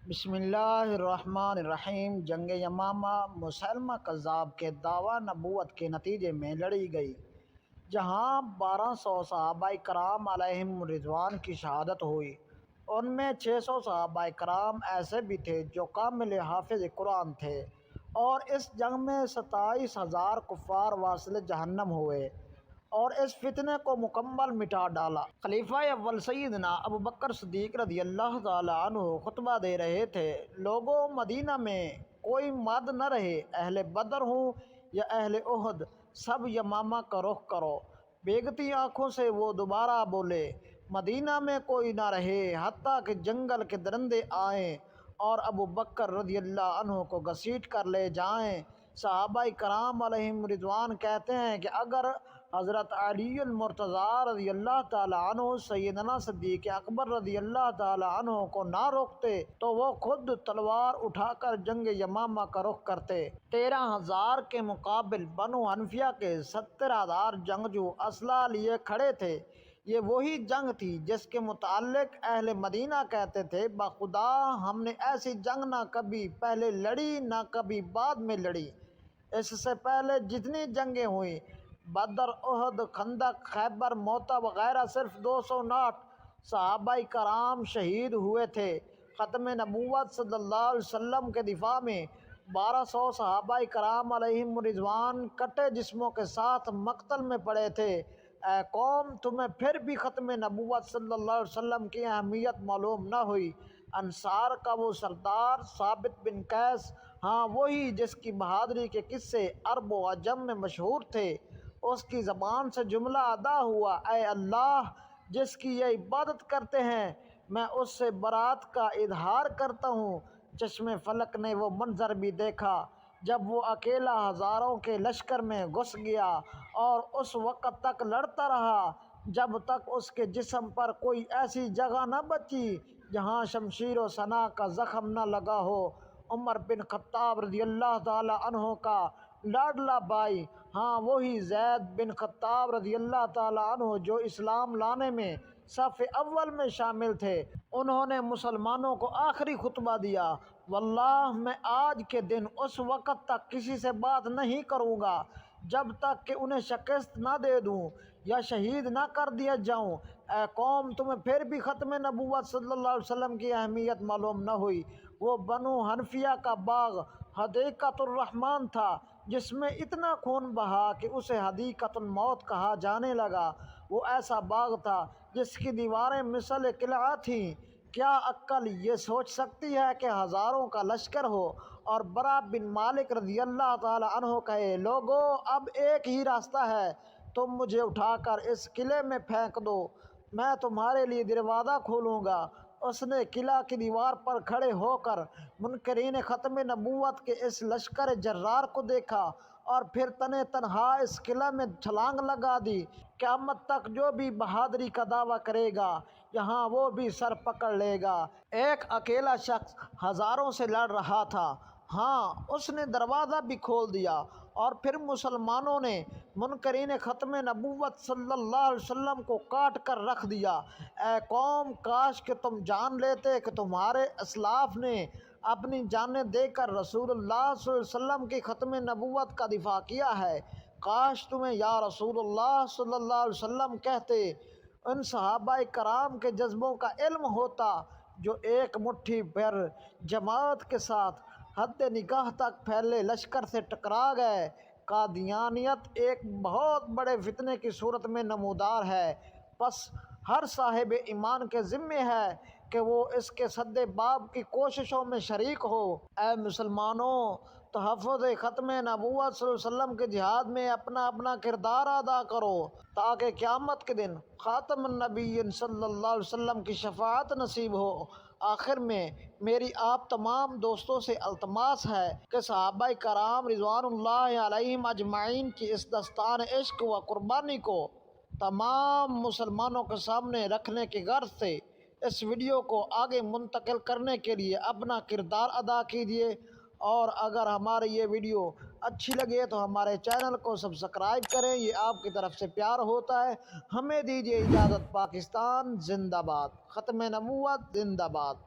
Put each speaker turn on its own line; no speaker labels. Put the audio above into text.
بسم اللہ الرحمن الرحیم۔ جنگ یمامہ مسلمہ کذاب کے دعویٰ نبوت کے نتیجے میں لڑی گئی، جہاں 1200 صحابہ کرام علیہم رضوان کی شہادت ہوئی۔ ان میں 600 صحابہ کرام ایسے بھی تھے جو کامل حافظ قرآن تھے، اور اس جنگ میں 27,000 کفار واصل جہنم ہوئے اور اس فتنے کو مکمل مٹا ڈالا۔ خلیفہ اول سیدنا ابوبکر صدیق رضی اللہ تعالیٰ عنہ خطبہ دے رہے تھے: لوگوں، مدینہ میں کوئی ماد نہ رہے، اہل بدر ہوں یا اہل احد، سب یمامہ کا رخ کرو۔ بھیگتی آنکھوں سے وہ دوبارہ بولے: مدینہ میں کوئی نہ رہے حتیٰ کہ جنگل کے درندے آئیں اور ابوبکر رضی اللہ عنہ کو گھسیٹ کر لے جائیں۔ صحابہ کرام علیہم رضوان کہتے ہیں کہ اگر حضرت علی المرتضیٰ رضی اللہ تعالیٰ عنہ سیدنا صدیق اکبر رضی اللہ تعالیٰ عنہ کو نہ روکتے تو وہ خود تلوار اٹھا کر جنگ یمامہ کا رخ کرتے۔ 13,000 کے مقابل بنو حنفیہ کے 70,000 جنگجو اسلحہ لیے کھڑے تھے۔ یہ وہی جنگ تھی جس کے متعلق اہل مدینہ کہتے تھے: بخدا ہم نے ایسی جنگ نہ کبھی پہلے لڑی نہ کبھی بعد میں لڑی۔ اس سے پہلے جتنی جنگیں ہوئیں، بدر، احد، خندق، خیبر، موتا وغیرہ، صرف 259 صحابہ کرام شہید ہوئے تھے۔ ختم نبوت صلی اللہ علیہ وسلم کے دفاع میں 1200 صحابہ کرام علیہم رضوان کٹے جسموں کے ساتھ مقتل میں پڑے تھے۔ اے قوم، تمہیں پھر بھی ختم نبوت صلی اللہ علیہ وسلم کی اہمیت معلوم نہ ہوئی؟ انصار کا وہ سردار ثابت بن قیس، ہاں وہی جس کی بہادری کے قصے عرب و عجم میں مشہور تھے، اس کی زبان سے جملہ ادا ہوا: اے اللہ، جس کی یہ عبادت کرتے ہیں، میں اس سے برات کا اظہار کرتا ہوں۔ چشم فلک نے وہ منظر بھی دیکھا جب وہ اکیلا ہزاروں کے لشکر میں گھس گیا، اور اس وقت تک لڑتا رہا جب تک اس کے جسم پر کوئی ایسی جگہ نہ بچی جہاں شمشیر و سناں کا زخم نہ لگا ہو۔ عمر بن خطاب رضی اللہ تعالیٰ عنہ کا لاڈلا بھائی، ہاں وہی زید بن خطاب رضی اللہ تعالیٰ عنہ جو اسلام لانے میں صف اول میں شامل تھے، انہوں نے مسلمانوں کو آخری خطبہ دیا: واللہ میں آج کے دن اس وقت تک کسی سے بات نہیں کروں گا جب تک کہ انہیں شکست نہ دے دوں یا شہید نہ کر دیا جاؤں۔ اے قوم، تمہیں پھر بھی ختم نبوت صلی اللہ علیہ وسلم کی اہمیت معلوم نہ ہوئی؟ وہ بنو حنفیہ کا باغ حدیقۃ الرحمن تھا، جس میں اتنا خون بہا کہ اسے حدیقۃ الموت کہا جانے لگا۔ وہ ایسا باغ تھا جس کی دیواریں مثل قلعہ تھیں۔ کیا عقل یہ سوچ سکتی ہے کہ ہزاروں کا لشکر ہو اور برا بن مالک رضی اللہ تعالیٰ عنہ کہے: لوگو، اب ایک ہی راستہ ہے، تم مجھے اٹھا کر اس قلعے میں پھینک دو، میں تمہارے لیے دروازہ کھولوں گا۔ اس نے قلعہ کی دیوار پر کھڑے ہو کر منکرین ختم نبوت کے اس لشکر جرار کو دیکھا اور پھر تنے تنہا اس قلعہ میں چھلانگ لگا دی۔ قیامت تک جو بھی بہادری کا دعویٰ کرے گا، یہاں وہ بھی سر پکڑ لے گا۔ ایک اکیلا شخص ہزاروں سے لڑ رہا تھا، ہاں اس نے دروازہ بھی کھول دیا، اور پھر مسلمانوں نے منکرین ختم نبوت صلی اللہ علیہ وسلم کو کاٹ کر رکھ دیا۔ اے قوم، کاش کہ تم جان لیتے کہ تمہارے اسلاف نے اپنی جانیں دے کر رسول اللہ صلی اللہ علیہ وسلم کی ختم نبوت کا دفاع کیا ہے۔ کاش تمہیں یا رسول اللہ صلی اللہ علیہ وسلم کہتے ان صحابہ کرام کے جذبوں کا علم ہوتا جو ایک مٹھی بھر جماعت کے ساتھ حد نگاہ تک پھیلے لشکر سے ٹکرا گئے۔ قادیانیت ایک بہت بڑے فتنے کی صورت میں نمودار ہے، پس ہر صاحب ایمان کے ذمہ ہے کہ وہ اس کے سد باب کی کوششوں میں شریک ہو۔ اے مسلمانوں، تحفظ ختم نبوت صلی اللہ علیہ وسلم کے جہاد میں اپنا اپنا کردار ادا کرو تاکہ قیامت کے دن خاتم النبیین صلی اللہ علیہ وسلم کی شفاعت نصیب ہو۔ آخر میں میری آپ تمام دوستوں سے التماس ہے کہ صحابہ کرام رضوان اللہ علیہم اجمعین کی اس داستان عشق و قربانی کو تمام مسلمانوں کے سامنے رکھنے کی غرض سے اس ویڈیو کو آگے منتقل کرنے کے لیے اپنا کردار ادا کیجیے، اور اگر ہماری یہ ویڈیو اچھی لگے تو ہمارے چینل کو سبسکرائب کریں، یہ آپ کی طرف سے پیار ہوتا ہے۔ ہمیں دیجیے اجازت۔ پاکستان زندہ باد، ختم نبوت زندہ باد۔